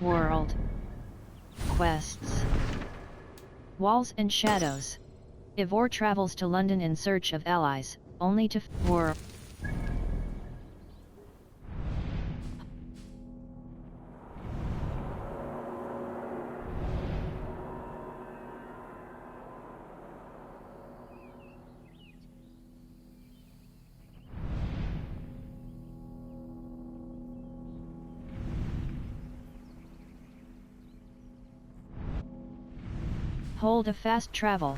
World. Quests. Walls and Shadows. Ivor travels to London in search of allies, only to war. Hold a fast travel.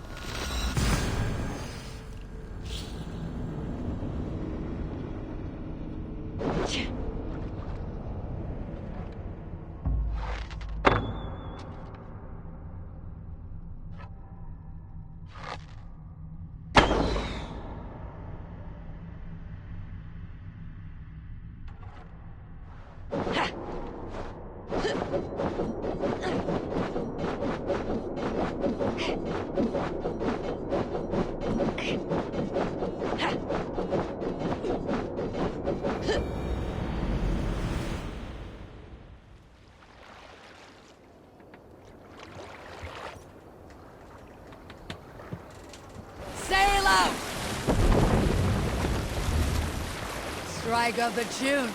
Strike up the tune.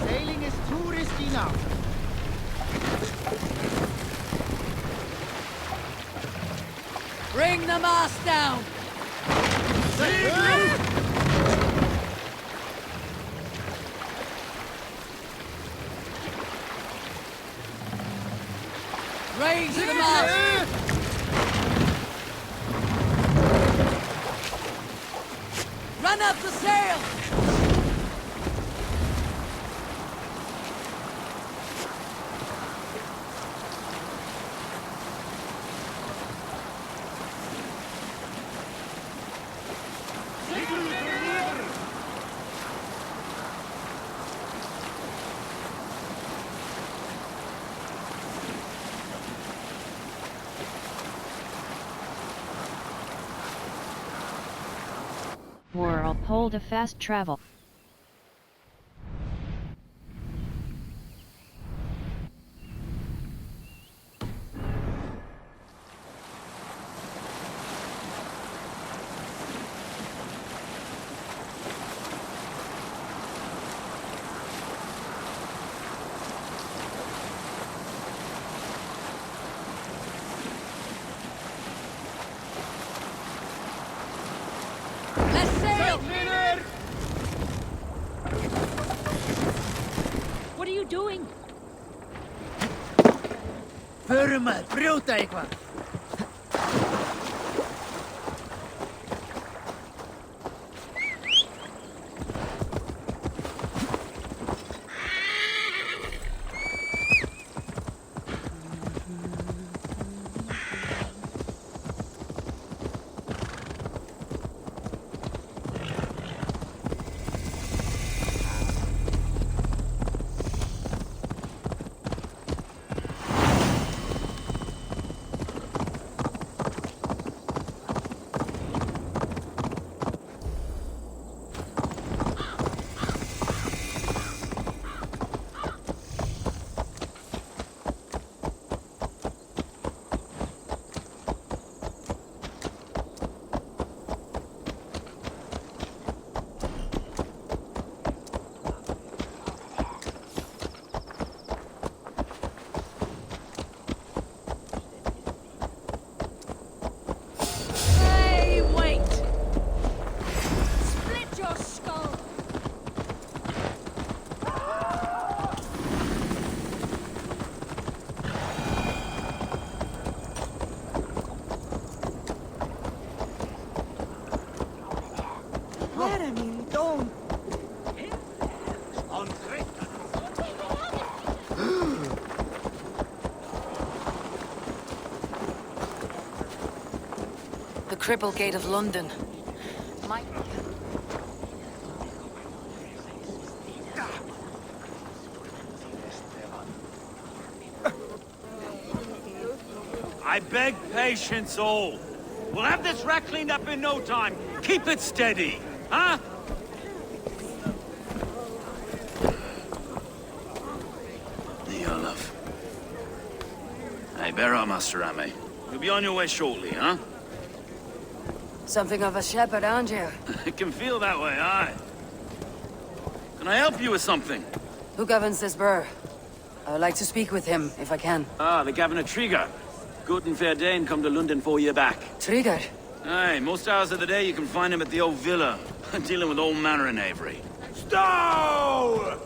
Sailing is too risky now. Bring the mast down. Raise the mast! Run up the sail! World. Hold a fast travel. Let's sail! What are you doing? Förum maður, brjóta eitthvað. Hey, wait! Split your skull! Don't. The Cripple Gate of London. I beg patience all. We'll have this wreck cleaned up in no time. Keep it steady, huh? Olaf. Hey, bear up, Master Ame. You'll be on your way shortly, huh? Something of a shepherd, aren't you? It can feel that way, aye. Can I help you with something? Who governs this burr? I would like to speak with him, if I can. Ah, the Governor Trigger. Good and fair Dane come to London 4 year back. Trigger? Aye, most hours of the day you can find him at the old villa, dealing with all manner in Avery. Stow!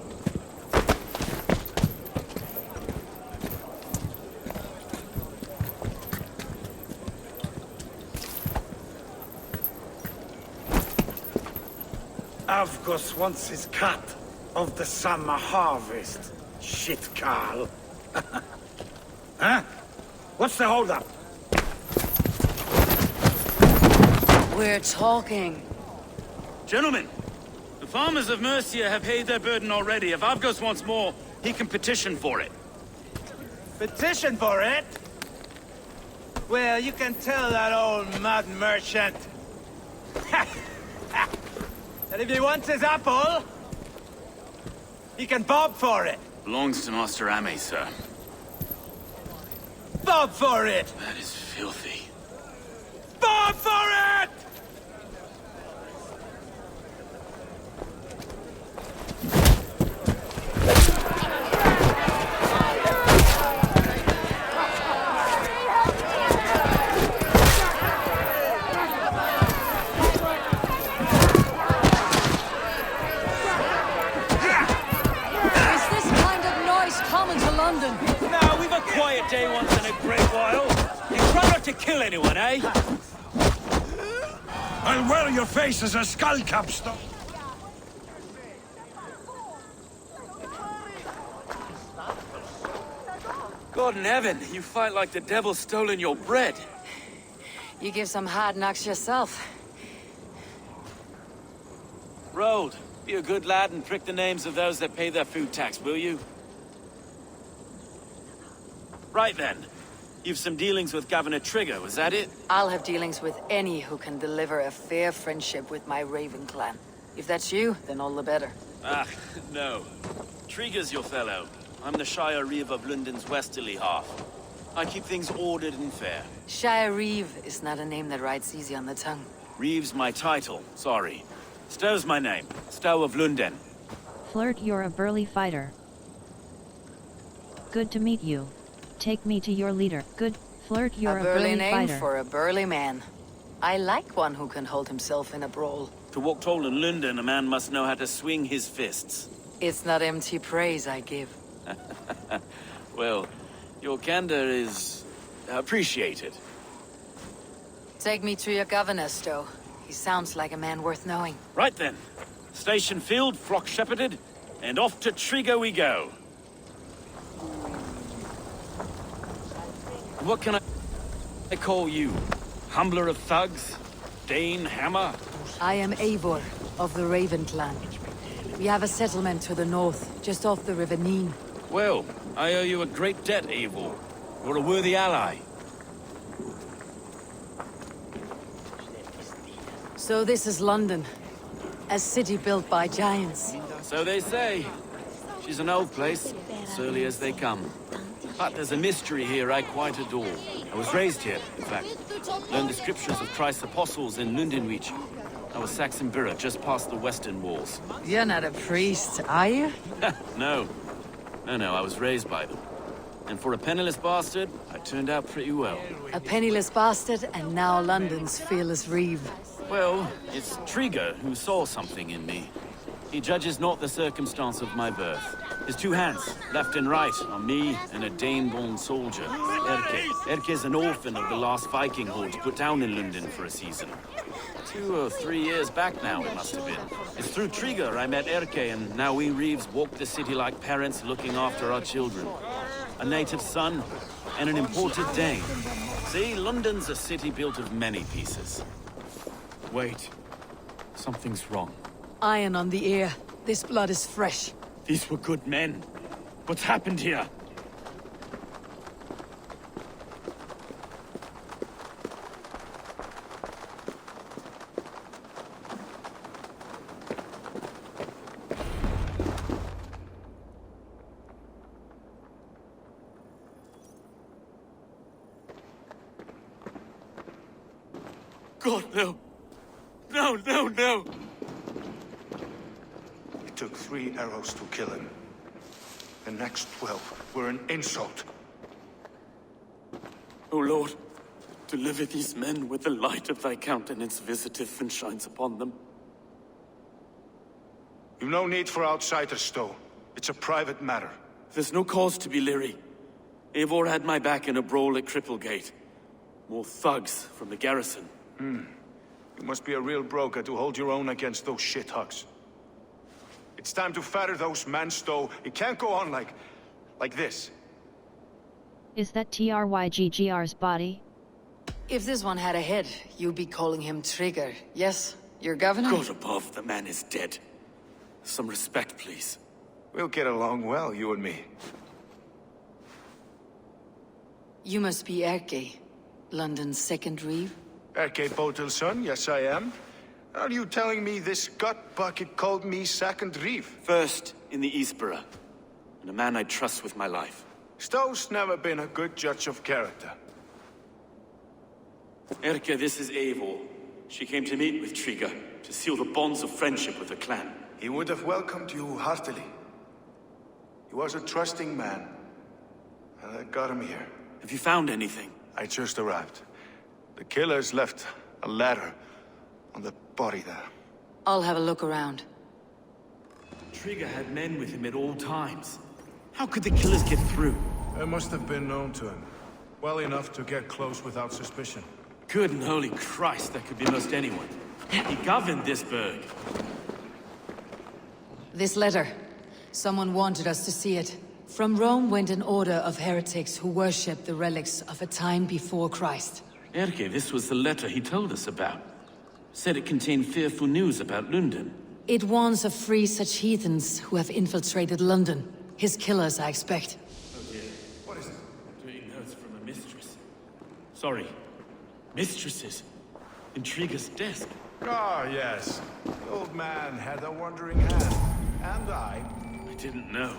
Avgos wants his cut of the summer harvest. Shit, Carl. Huh? What's the holdup? We're talking. Gentlemen, the farmers of Mercia have paid their burden already. If Avgos wants more, he can petition for it. Petition for it? Well, you can tell that old mud merchant. That if he wants his apple, he can bob for it. Belongs to Master Ame, sir. Bob for it! That is filthy. Bob for it! Now, we've a quiet day once in a great while. You try not to kill anyone, eh? I'll wear your face as a skull capstone. God in heaven, you fight like the devil's stolen your bread. You give some hard knocks yourself. Road, be a good lad and prick the names of those that pay their food tax, will you? Right then. You've some dealings with Governor Trigger, was that it? I'll have dealings with any who can deliver a fair friendship with my Raven clan. If that's you, then all the better. Ah, no. Trigger's your fellow. I'm the Shire Reeve of London's westerly half. I keep things ordered and fair. Shire Reeve is not a name that rides easy on the tongue. Reeve's my title, sorry. Stow's my name. Stow of London. Flirt, you're a burly fighter. Good to meet you. Take me to your leader. Good. Flirt, you're a burly name fighter. for a burly man. I like one who can hold himself in a brawl. To walk tall in London, a man must know how to swing his fists. It's not empty praise I give. Well, your candor is appreciated. Take me to your governor, Stow. He sounds like a man worth knowing. Right then. Station filled, flock shepherded, and off to Trigger we go. What can I call you? Humbler of thugs? Dane Hammer? I am Eivor, of the Raven clan. We have a settlement to the north, just off the River Neen. Well, I owe you a great debt, Eivor. You're a worthy ally. So this is London. A city built by giants. So they say. She's an old place, surly as they come. But there's a mystery here I quite adore. I was raised here, in fact. Learned the scriptures of Christ's apostles in Lundenreach. I was Saxon Borough, just past the western walls. You're not a priest, are you? No. No, I was raised by them. And for a penniless bastard, I turned out pretty well. A penniless bastard, and now London's fearless Reeve. Well, it's Trigger who saw something in me. He judges not the circumstance of my birth. His two hands, left and right, are me and a Dane-born soldier, Erke. Erke's an orphan of the last Viking horde put down in London for a season. 2 or 3 years back now, it must have been. It's through Trigger I met Erke, and now we Reeves walk the city like parents looking after our children. A native son and an imported Dane. See, London's a city built of many pieces. Wait. Something's wrong. Iron on the ear. This blood is fresh. These were good men. What's happened here? no. No, no, no! It took 3 arrows to kill him. The next 12 were an insult. O Lord, deliver these men with the light of thy countenance visiteth and shines upon them. You've no need for outsiders, though. It's a private matter. There's no cause to be leery. Eivor had my back in a brawl at Cripplegate. More thugs from the garrison. You must be a real broker to hold your own against those shithugs. It's time to fetter those men, Stowe. It can't go on like this. Is that TRYGGR's body? If this one had a head, you'd be calling him Trigger. Yes, your governor? God above, the man is dead. Some respect, please. We'll get along well, you and me. You must be Erke, London's second reeve. Erke Botel's son, yes I am. Are you telling me this gut bucket called me second reeve? First in the Eastborough, and a man I trust with my life. Stowe's never been a good judge of character. Erke, this is Eivor. She came to meet with Trigger, to seal the bonds of friendship with the clan. He would have welcomed you heartily. He was a trusting man. And I got him here. Have you found anything? I just arrived. The killers left a letter on the body there. I'll have a look around. Trigger had men with him at all times. How could the killers get through? They must have been known to him. Well enough to get close without suspicion. Good and holy Christ, that could be most anyone. He governed this burg. This letter. Someone wanted us to see it. From Rome went an order of heretics who worshipped the relics of a time before Christ. Erke, this was the letter he told us about. Said it contained fearful news about London. It warns of 3 such heathens who have infiltrated London. His killers, I expect. Oh dear. What is it? Doing notes from a mistress. Sorry. Mistresses. In Trigger's desk. Ah, yes. The old man had a wandering hand. And I didn't know.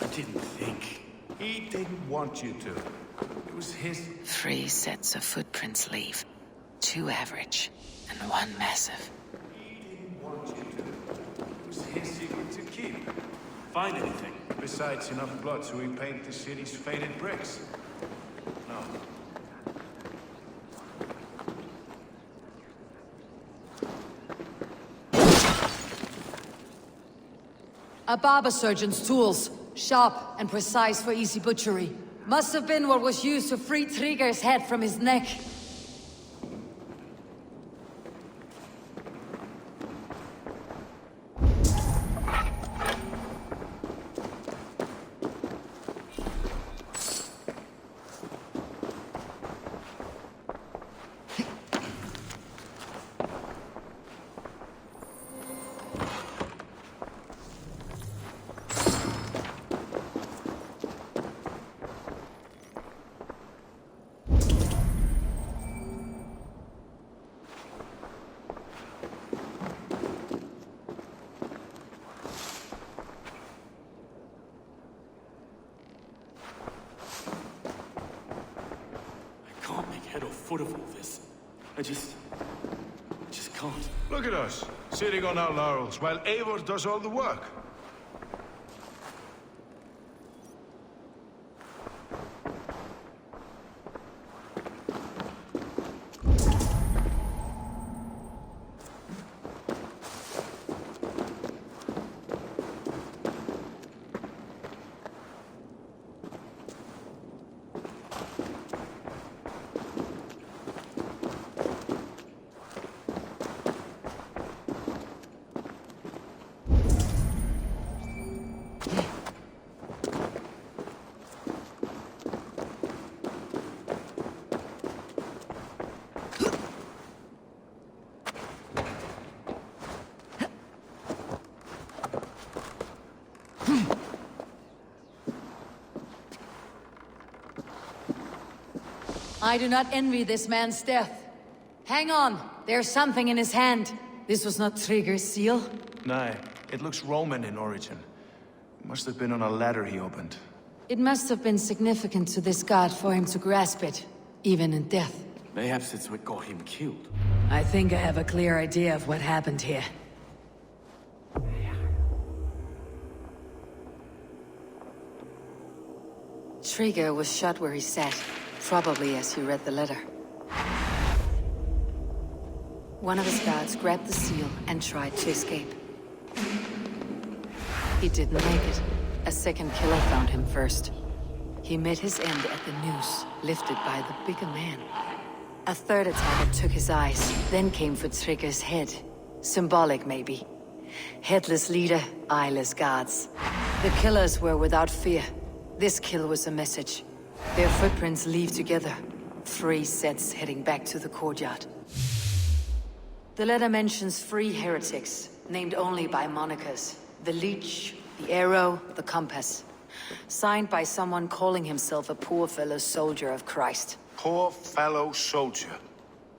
I didn't think. He didn't want you to. It was his... 3 sets of footprints leave. 2 average, and 1 massive. He didn't want you to. It was his secret to keep. Find anything? Besides enough blood to repaint the city's faded bricks. No. A barber surgeon's tools. Sharp and precise for easy butchery. Must have been what was used to free Trigger's head from his neck. Foot of all this. I just can't. Look at us, sitting on our laurels, while Eivor does all the work. I do not envy this man's death. Hang on, there's something in his hand. This was not Trigger's seal. Nay, it looks Roman in origin. It must have been on a ladder he opened. It must have been significant to this god for him to grasp it, even in death. Mayhaps it's what got him killed. I think I have a clear idea of what happened here. Trigger was shot where he sat, probably as he read the letter. One of his guards grabbed the seal and tried to escape. He didn't make it. A second killer found him first. He met his end at the noose, lifted by the bigger man. A third attacker took his eyes, then came for Trigger's head. Symbolic, maybe. Headless leader, eyeless guards. The killers were without fear. This kill was a message. Their footprints leave together. 3 sets heading back to the courtyard. The letter mentions 3 heretics, named only by monikers. The Leech, the Arrow, the Compass. Signed by someone calling himself a poor fellow soldier of Christ. Poor fellow soldier.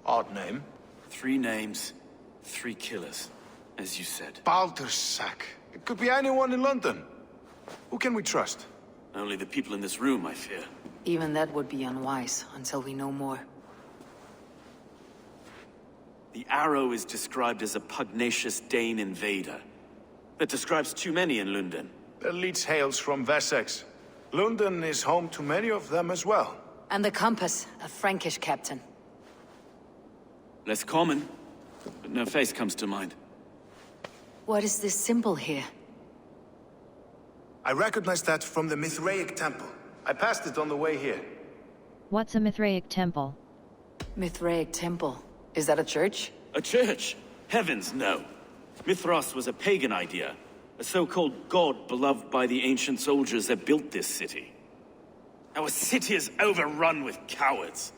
Odd name. 3 names, 3 killers, as you said. Baldersack. It could be anyone in London. Who can we trust? Only the people in this room, I fear. Even that would be unwise, until we know more. The Arrow is described as a pugnacious Dane invader. That describes too many in London. The Leech hails from Wessex. London is home to many of them as well. And the Compass, a Frankish captain. Less common, but no face comes to mind. What is this symbol here? I recognize that from the Mithraic temple. I passed it on the way here. What's a Mithraic temple? Mithraic temple. Is that a church? A church? Heavens, no. Mithras was a pagan idea. A so-called god beloved by the ancient soldiers that built this city. Our city is overrun with cowards.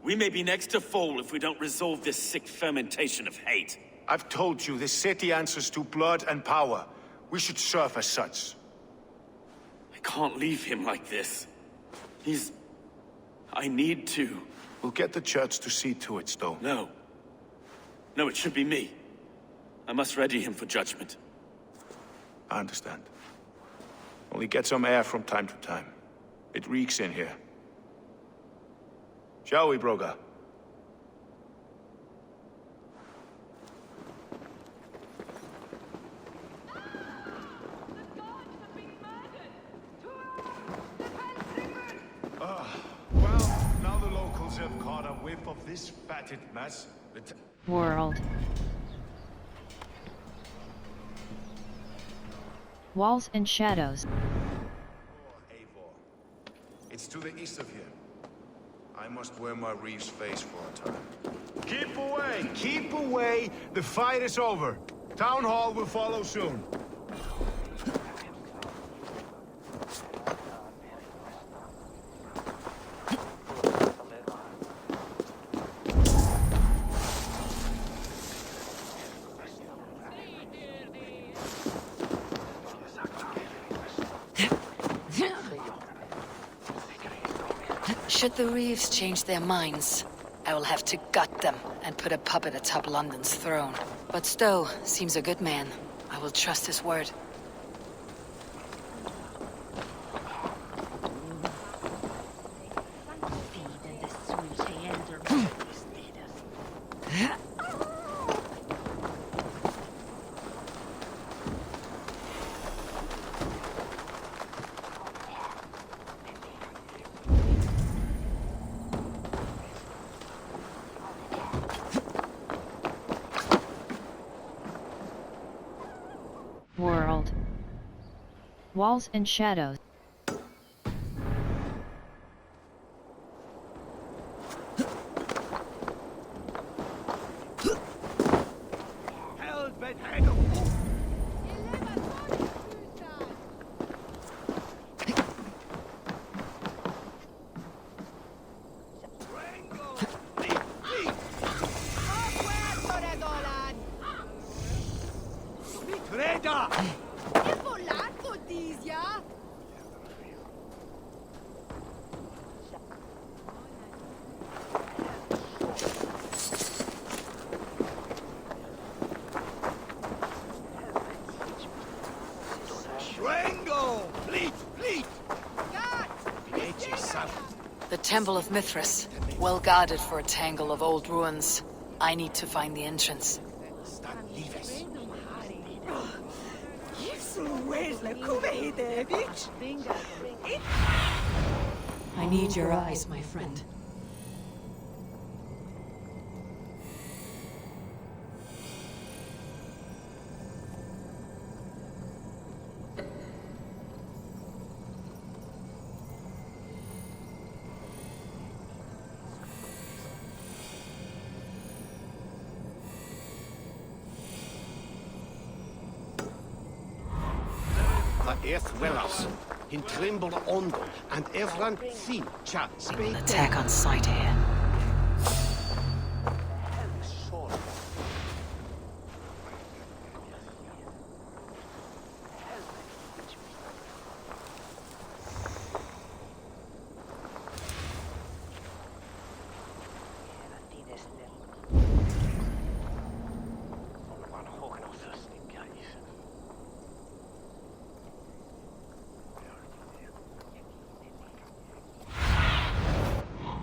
We may be next to fall if we don't resolve this sick fermentation of hate. I've told you, this city answers to blood and power. We should serve as such. I can't leave him like this. I need to. We'll get the church to see to it, Stowe. No. No, it should be me. I must ready him for judgment. I understand. Only get some air from time to time. It reeks in here. Shall we, Broga? Well, now the locals have caught a whiff of this fatted mess. World. Walls and shadows. It's to the east of here. I must wear my reef's face for a time. Keep away! Keep away! The fight is over. Town Hall will follow soon. Should the Reeves change their minds, I will have to gut them and put a puppet atop London's throne. But Stowe seems a good man. I will trust his word. World. Walls and shadows. The Temple of Mithras. Well guarded for a tangle of old ruins. I need to find the entrance. I need your eyes, my friend. The earth dwellers, in tremble ondo, and everyone see cha They will speak. attack on sight here.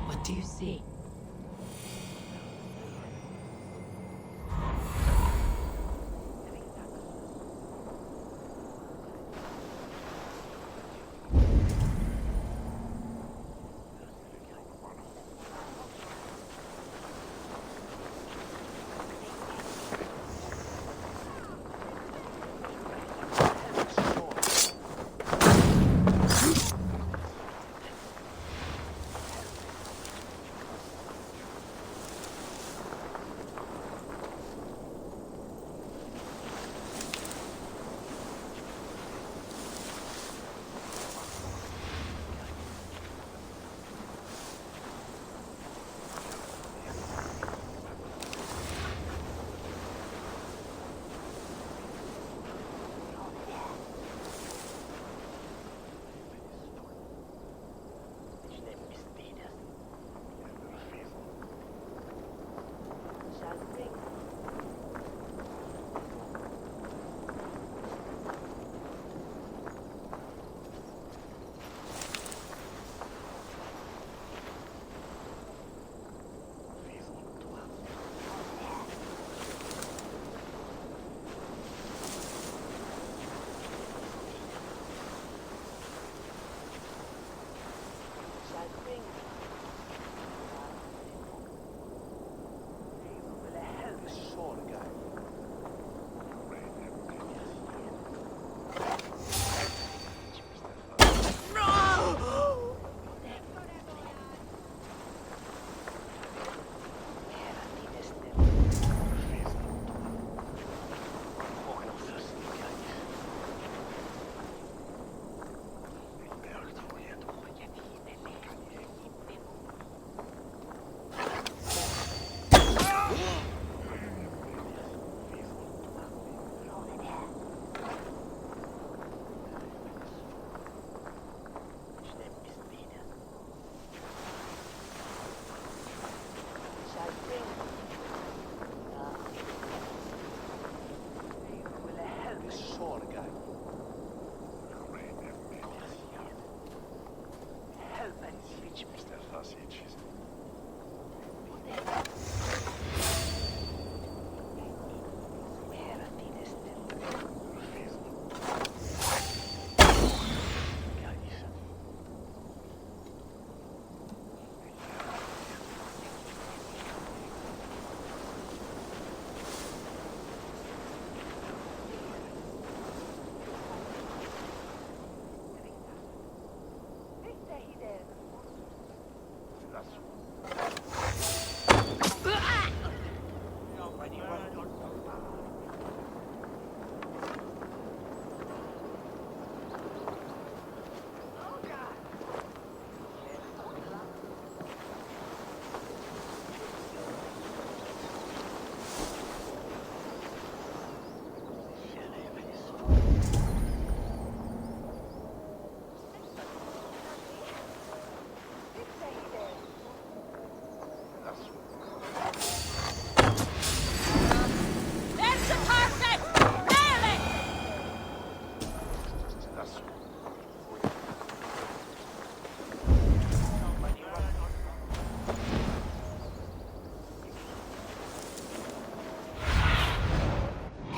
What do you see?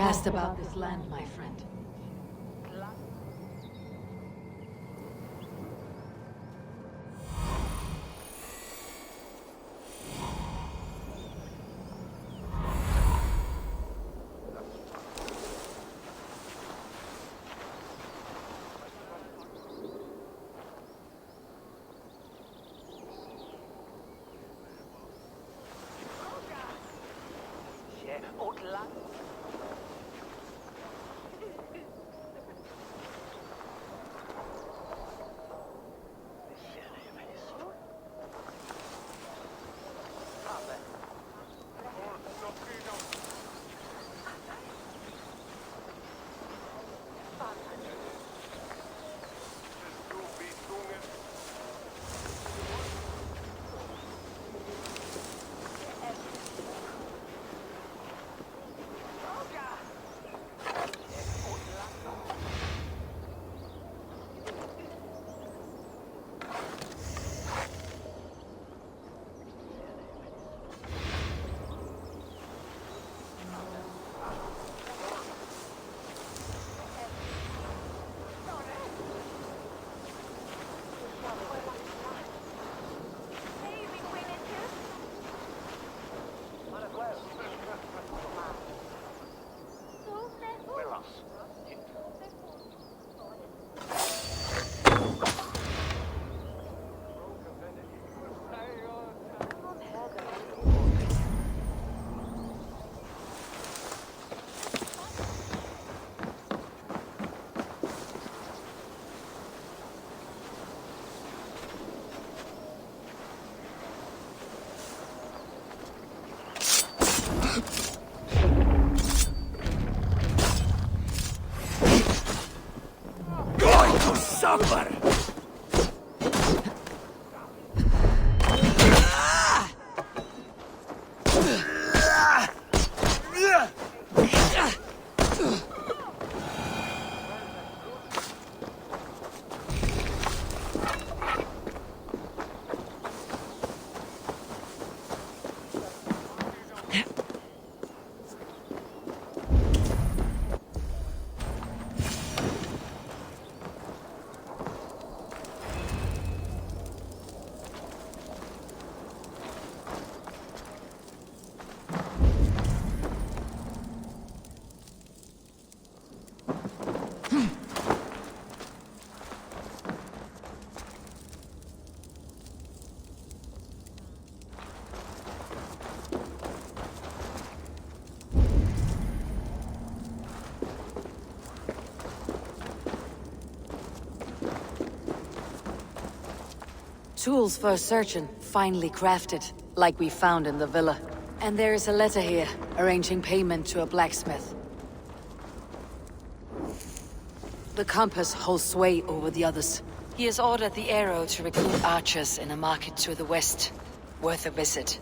Cast about this land, my friend. Suffer! Tools for searching, finely crafted, like we found in the villa. And there is a letter here, arranging payment to a blacksmith. The compass holds sway over the others. He has ordered the arrow to recruit archers in a market to the west. Worth a visit.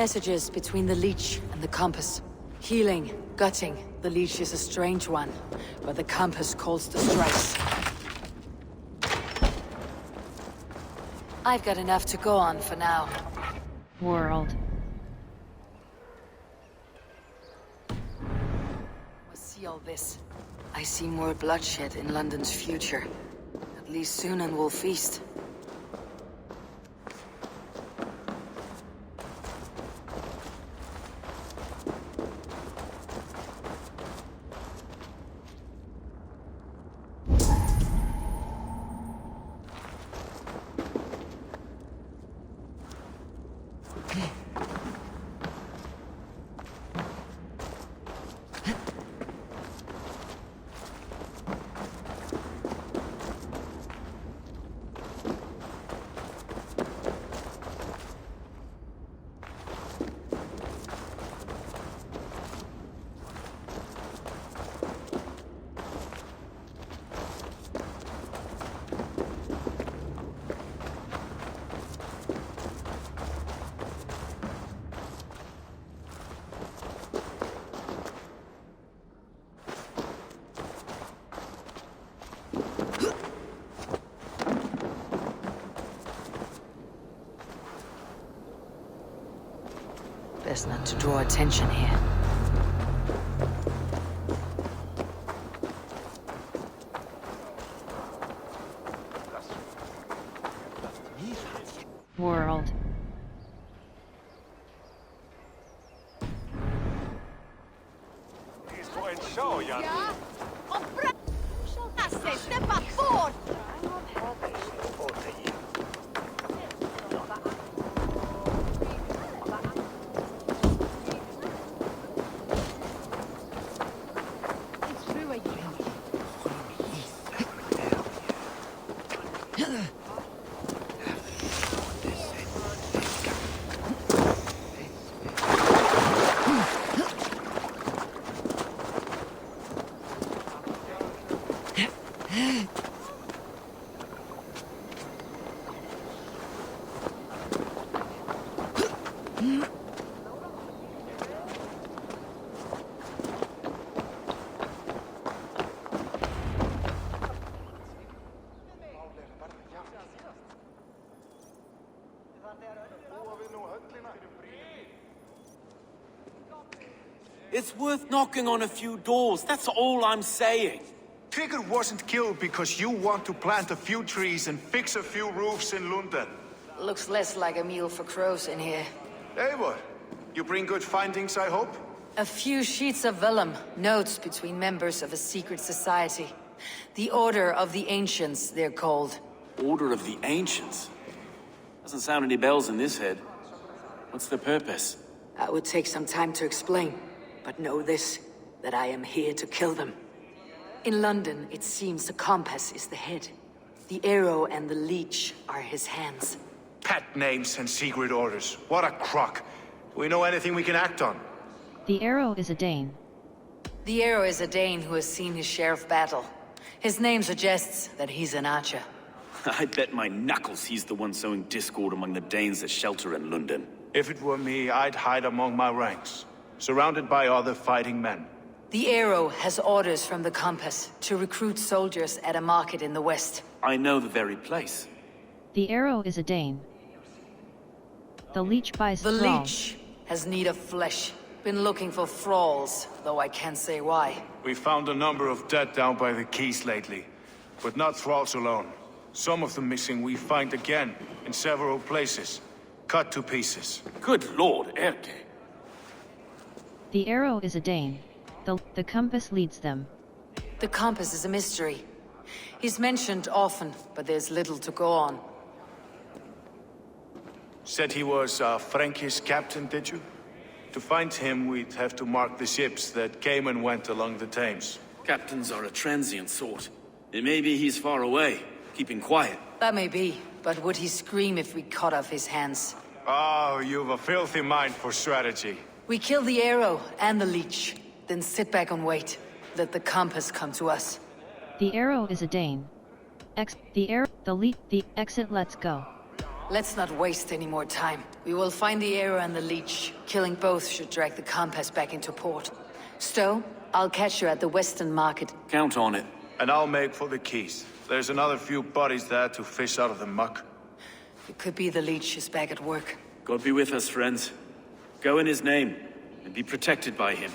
Messages between the leech and the compass. Healing, gutting. The leech is a strange one, but the compass calls the strikes. I've got enough to go on for now. World. See all this. I see more bloodshed in London's future. At least Sunan will feast. Best not to draw attention here. World. It's worth knocking on a few doors, that's all I'm saying. Trigger wasn't killed because you want to plant a few trees and fix a few roofs in London. Looks less like a meal for crows in here. Hey, what? You bring good findings, I hope? A few sheets of vellum, notes between members of a secret society. The Order of the Ancients, they're called. Order of the Ancients? Doesn't sound any bells in this head. What's the purpose? That would take some time to explain. But know this, that I am here to kill them. In London, it seems the compass is the head. The arrow and the leech are his hands. Pet names and secret orders. What a crock. Do we know anything we can act on? The arrow is a Dane. The arrow is a Dane who has seen his share of battle. His name suggests that he's an archer. I bet my knuckles he's the one sowing discord among the Danes that shelter in London. If it were me, I'd hide among my ranks, surrounded by other fighting men. The arrow has orders from the compass to recruit soldiers at a market in the west. I know the very place. The arrow is a Dane. The leech buys The thralls. leech has need of flesh. Been looking for thralls, though I can't say why. We found a number of dead down by the quays lately, but not thralls alone. Some of the missing we find again, in several places, cut to pieces. Good lord, Erke. The arrow is a Dane. The compass leads them. The compass is a mystery. He's mentioned often, but there's little to go on. Said he was a Frankish captain, did you? To find him, we'd have to mark the ships that came and went along the Thames. Captains are a transient sort. It may be he's far away, keeping quiet. That may be, but would he scream if we cut off his hands? Oh, you've a filthy mind for strategy. We kill the arrow and the leech, then sit back and wait. Let the compass come to us. The arrow is a Dane. The exit, let's go. Let's not waste any more time. We will find the arrow and the leech. Killing both should drag the compass back into port. Stowe, I'll catch you at the Western Market. Count on it. And I'll make for the keys. There's another few bodies there to fish out of the muck. It could be the leech is back at work. God be with us, friends. Go in his name, and be protected by him.